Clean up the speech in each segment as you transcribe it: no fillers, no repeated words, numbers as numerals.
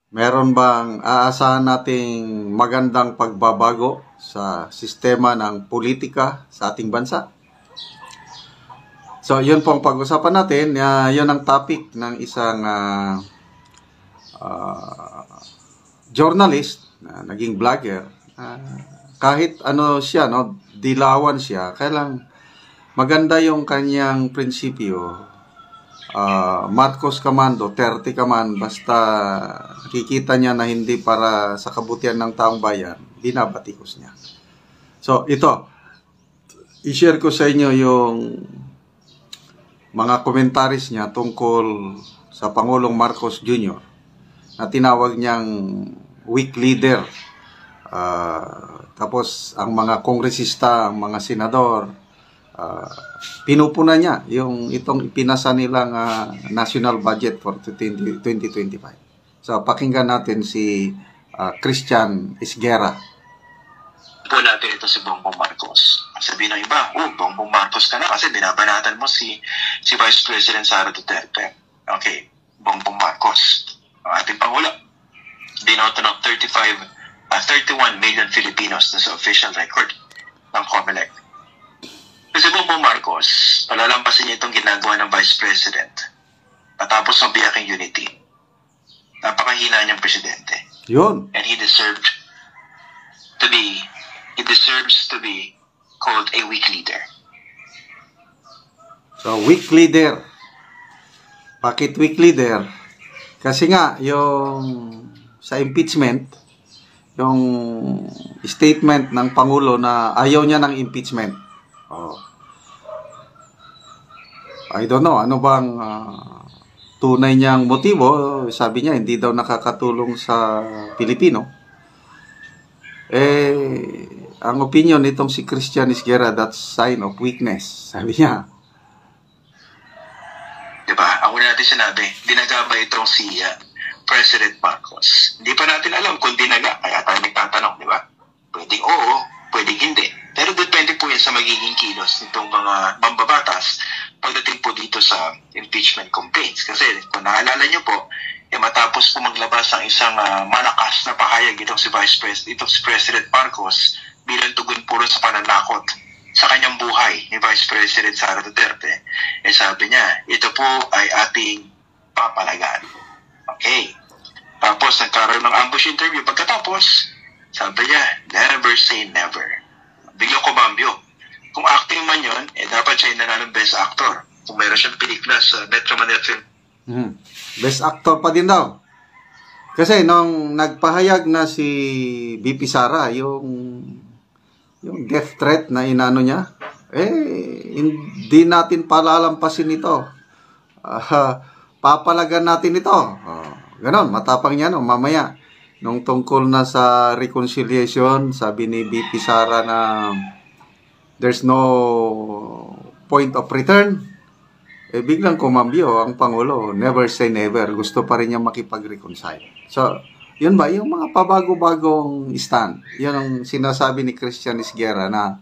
Meron bang aasahan nating magandang pagbabago sa sistema ng politika sa ating bansa? So, yun pong pag-usapan natin. Yun ang topic ng isang journalist na naging vlogger. Kahit ano siya, no, dilawan siya, kailang maganda yung kanyang prinsipyo. Marcos ka man, Duterte ka man, basta nakikita niya na hindi para sa kabutihan ng taong bayan, binabatikos niya. So, ito, i-share ko sa inyo yung mga komentaris niya tungkol sa Pangulong Marcos Jr. na tinawag niyang weak leader. Tapos, ang mga kongresista, ang mga senador, pinupunan niya yung itong ipinasa nilang national budget for 2025. So, pakinggan natin si Christian Esguerra. Po natin ito si Bongbong Marcos. Sabihin ng iba, Bongbong Marcos ka na kasi binabanatan mo si Vice President Sara Duterte. Okay, Bongbong Marcos, ang ating Pangulo. Binoto ng 31 million Filipinos na sa official record ng COMELEC. Kasi Bongbong Marcos, palalampasin niya itong ginagawa ng Vice President patapos ng biyaking unity. Napakahina niyang presidente. Yun. And he deserves to be called a weak leader. So, weak leader. Bakit weak leader? Kasi nga, yung sa impeachment, yung statement ng Pangulo na ayaw niya ng impeachment. I don't know, ano bang tunay niyang motibo? Sabi niya, hindi daw nakakatulong sa Pilipino. Ang opinion nitong si Christian Esguerra, that's sign of weakness, sabi niya. Diba? Ang una natin sinabi, dinagabay itong si President Marcos. Hindi pa natin alam kung dinaga, kaya tayo nagtatanong, di ba? Pwedeng oo, pwedeng hindi. Pero depende po yan sa magiging kilos nitong mga mambabatas pagdating po dito sa impeachment complaints. Kasi kung naalala nyo po, matapos po maglabas ang isang malakas na pahayag itong si President Marcos bilang tugon po rin sa pananakot sa kanyang buhay ni Vice President Sara Duterte, sabi niya, ito po ay ating papalagaan. Okay. Tapos nagkaroon ng ambush interview. Pagkatapos, sabi niya, never say never. Biglang kumambyo. Kung acting man yun, dapat siya nanalo ng Best Actor. Kung mayroon siyang pelikula sa Metro Manila Film. Best Actor pa din daw. Kasi nung nagpahayag na si VP Sara, yung death threat na inano niya, hindi natin palalampasin ito. Papalagan natin ito. Ganon, matapang niya, no? Mamaya, nung tungkol na sa reconciliation, sabi ni VP Sara na there's no point of return, biglang kumambyo ang Pangulo. Never say never. Gusto pa rin niya makipag-reconcile. So, yun ba? Yung mga pabago-bagong stand. Yun ang sinasabi ni Christian Esguerra na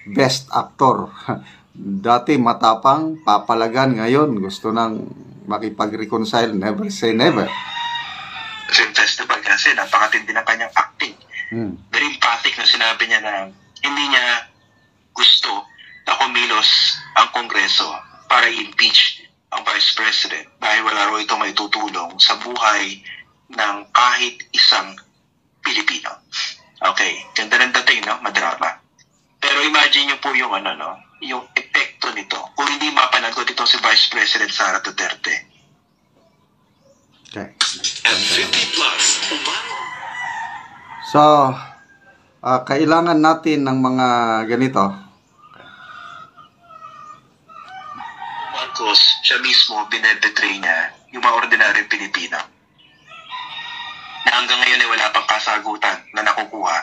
best actor. Dati matapang, papalagan. Ngayon, gusto nang makipag-reconcile. Never say never. Film festival kasi napakatindi ng kanyang acting. Very empathic na sinabi niya na hindi niya gusto na kumilos ang Kongreso para i-impeach ang Vice President dahil wala raw ito may tutulong sa buhay ng kahit isang Pilipino. Okay, ganda ng dating, no? Madrama. Pero imagine niyo po yung yung epekto nito kung hindi mapanagot itong si Vice President Sara Duterte. Okay. And 50 plus. So, kailangan natin ng mga ganito. Marcos, siya mismo binebetray niya yung mga ordinaryong Pilipino na hanggang ngayon ay wala pang kasagutan na nakukuha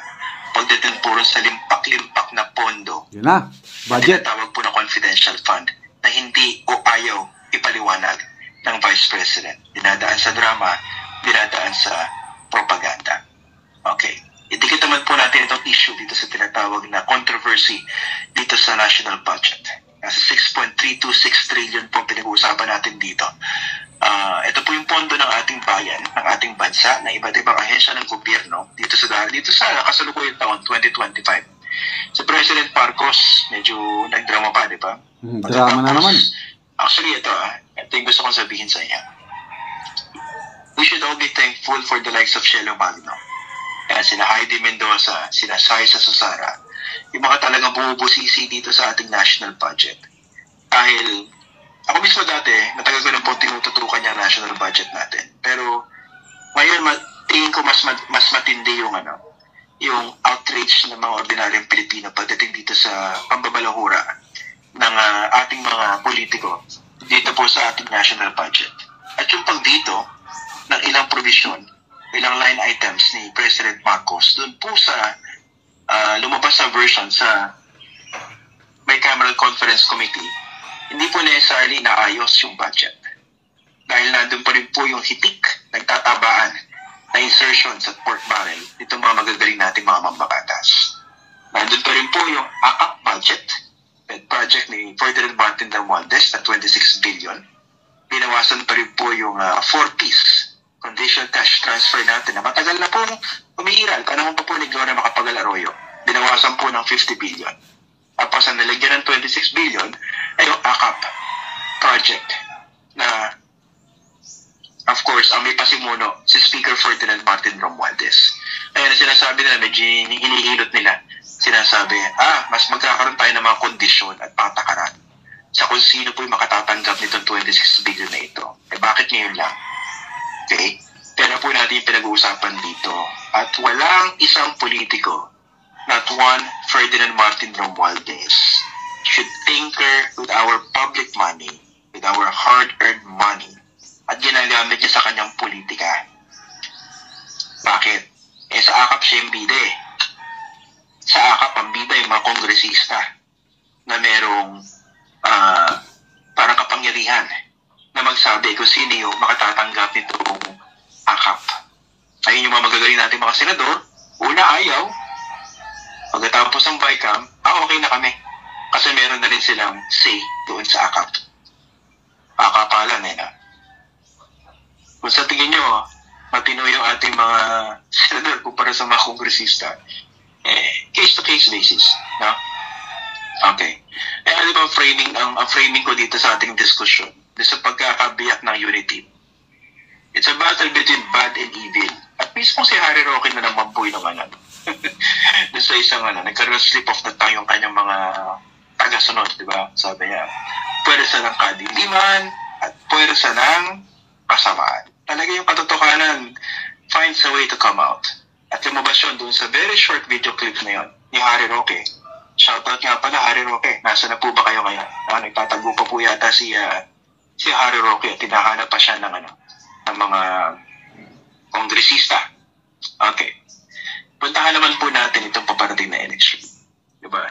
pagdating puro sa limpak-limpak na pondo. Yun na, budget. Tawag po na confidential fund na hindi o ayaw ipaliwanag ng Vice President. Dinadaan sa drama, dinadaan sa propaganda. Okay. Idikit naman po natin itong issue dito sa tinatawag na controversy dito sa national budget. Nasa 6.326 trillion po pinag-uusapan natin dito. Ito po yung pondo ng ating bayan, ng ating bansa, ng iba't ibang ahensya ng gobyerno dito sa kasalukuyang taon 2025. Si President Marcos, medyo nagdrama pa, di ba? Drama na naman. Actually, ito yung gusto kong sabihin sa inyo. We should all be thankful for the likes of Shelo Magno. Sina Heidi Mendoza, sina Saisa Susara, yung mga talagang bumubusisi dito sa ating national budget. Dahil ako mismo dati, matagal ko na po tinututukan yung national budget natin. Pero ngayon, tingin ko mas matindi yung outrage ng mga ordinaryong Pilipino pagdating dito sa pambabalahura ng ating mga politiko dito po sa ating national budget. At yung pag dito ng ilang provision, ilang line items ni President Marcos doon po sa lumabas na version sa Bicameral Conference Committee, hindi po necessarily naayos yung budget. Dahil nandun pa rin po yung hitik, nagtatabaan na insertions at pork barrel itong mga magagaling nating mga mambabatas. Nandun pa rin po yung AKAP budget, that project ni Ferdinand Martin Romualdez na 26 billion. Binawasan pa rin po yung 4-piece conditional cash transfer natin na matagal na pong umiiral. Panahon pa po ni Gloria Macapagal Arroyo. Binawasan po ng 50 billion. Tapos ang nalagyan ng 26 billion ay yung AKAP project na of course ang may pasimuno si Speaker Ferdinand Martin Romualdez. Ayan, sinasabi nila, medyo hinihilot nila, sinasabi, mas magkakaroon tayo ng mga kondisyon at patakaran sa kung sino po yung makatatanggap nitong 26 billion na ito. Bakit ngayon lang? Okay? Pero po natin yung pinag-uusapan dito. At walang isang politiko, not one Ferdinand Martin Romualdez, should tinker with our public money, with our hard-earned money, at ginagamit niya sa kanyang politika. Bakit? Sa AKAP siya yung bida eh. Sa AKAP ang bida yung mga kongresista na merong parang kapangyarihan na magsabi kung sino yung makatatanggap nitong AKAP. Ayun yung mga magagaling natin mga senador. Una, ayaw. Pagkatapos ng BICAM, okay na kami. Kasi meron na rin silang say doon sa AKAP. Akapalan na. Kung sa tingin nyo, matino yung ating mga senador kumpara sa mga kongresista, case-to-case basis. No? Okay. Ano ba ang framing ko dito sa ating diskusyon? Sa pagkakabiyak ng unity. It's a battle between bad and evil. At mismo si Harry Roque na naman po yung doon sa isang nagkaroon slip of the tongue yung kanyang mga tagasunod, di ba? Sabi niya, puwersa ng kadiliman at puwersa ng kasamaan. Talaga yung katotohanan finds a way to come out. At lumabas yun doon sa very short video clip na yun ni Harry Roque. Shoutout nga pala, Harry Roque. Nasa na po ba kayo ngayon? Nagtatago pa po yata si Harry Roque at tinahanap pa siya ng mga kongresista. Okay. Puntahan naman po natin itong paparating na election. Diba?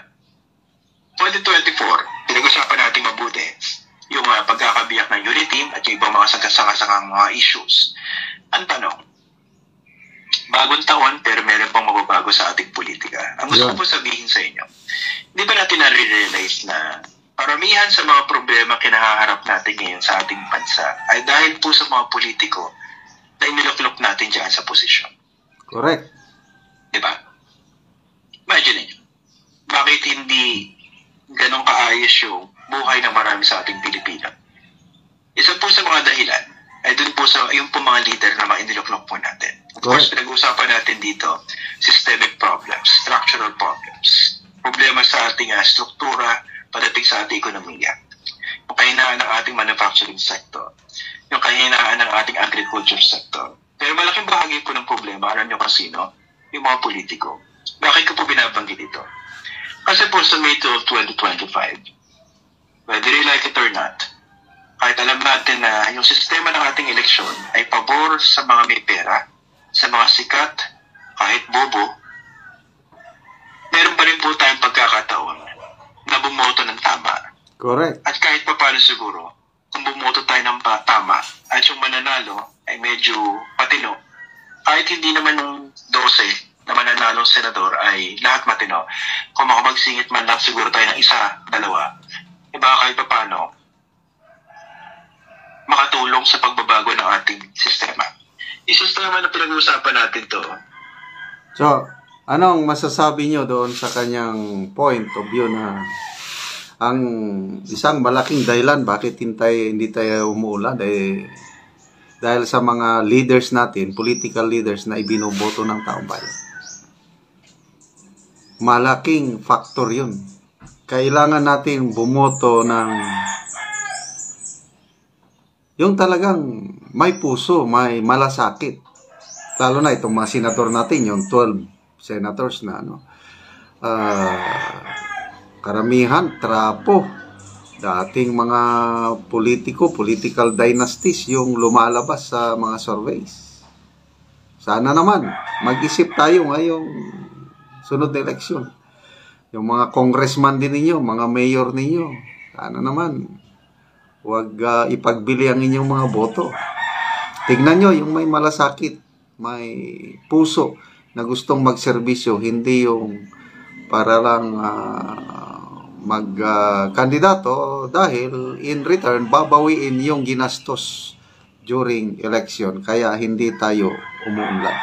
2024, pinag-usapan natin mabuti yung pagkakabiyak ng unity at yung ibang mga sagasang mga issues. Ang tanong, bagong taon pero meron pang mababago sa ating politika. Ang gusto ko po sabihin sa inyo, hindi ba natin na-realize na paramihan sa mga problema kinaharap natin ngayon sa ating bansa ay dahil po sa mga politiko na iniluklok natin dyan sa posisyon. Correct. Diba? Imagine niyo, bakit hindi ganong kaayos yung buhay ng marami sa ating Pilipino? Isa po sa mga dahilan ay dun po sa yung po mga leader na mga iniluklok po natin. Of course, pinag-uusapan natin dito systemic problems, structural problems, problema sa ating struktura padating sa ating ekonomiya, yung kahinaan ng ating manufacturing sector, yung kahinaan ng ating agriculture sector. Pero malaking bahagi po ng problema, alam nyo kung sino? Yung mga politiko. Bakit ko po binabanggit ito? Kasi po sa May 12, 2025, whether you like it or not, kahit alam natin na yung sistema ng ating eleksyon ay pabor sa mga may pera, sa mga sikat, kahit bobo, meron pa rin po tayong pagkakataon na bumoto ng tama. Correct. At kahit pa paano siguro, kung bumoto tayo ng tama at yung mananalo ay medyo patino, kahit hindi naman yung 12 na mananalong senador ay lahat matino, kung makapagsingit man lang siguro tayo ng isa, dalawa, iba kahit pa paano, makatulong sa pagbabago ng ating sistema. Isistema na pinag-uusapan natin to. So, anong masasabi nyo doon sa kanyang point of view na ang isang malaking dahilan bakit hindi tayo umuulan dahil sa mga leaders natin, political leaders na ibinoboto ng taong bayan. Malaking factor yun. Kailangan natin bumoto ng yung talagang may puso, may malasakit. Lalo na itong mga senador natin, yung 12 senators na karamihan, trapo. Dating mga political dynasties yung lumalabas sa mga surveys. Sana naman, mag-isip tayo ngayong sunod na eleksyon. Yung mga congressman din ninyo, mga mayor ninyo, sana naman, huwag ipagbili ang inyong mga boto. Tignan nyo yung may malasakit, may puso na gustong magserbisyo, hindi yung para lang mag-kandidato dahil in return babawiin yung ginastos during election kaya hindi tayo umuunlad.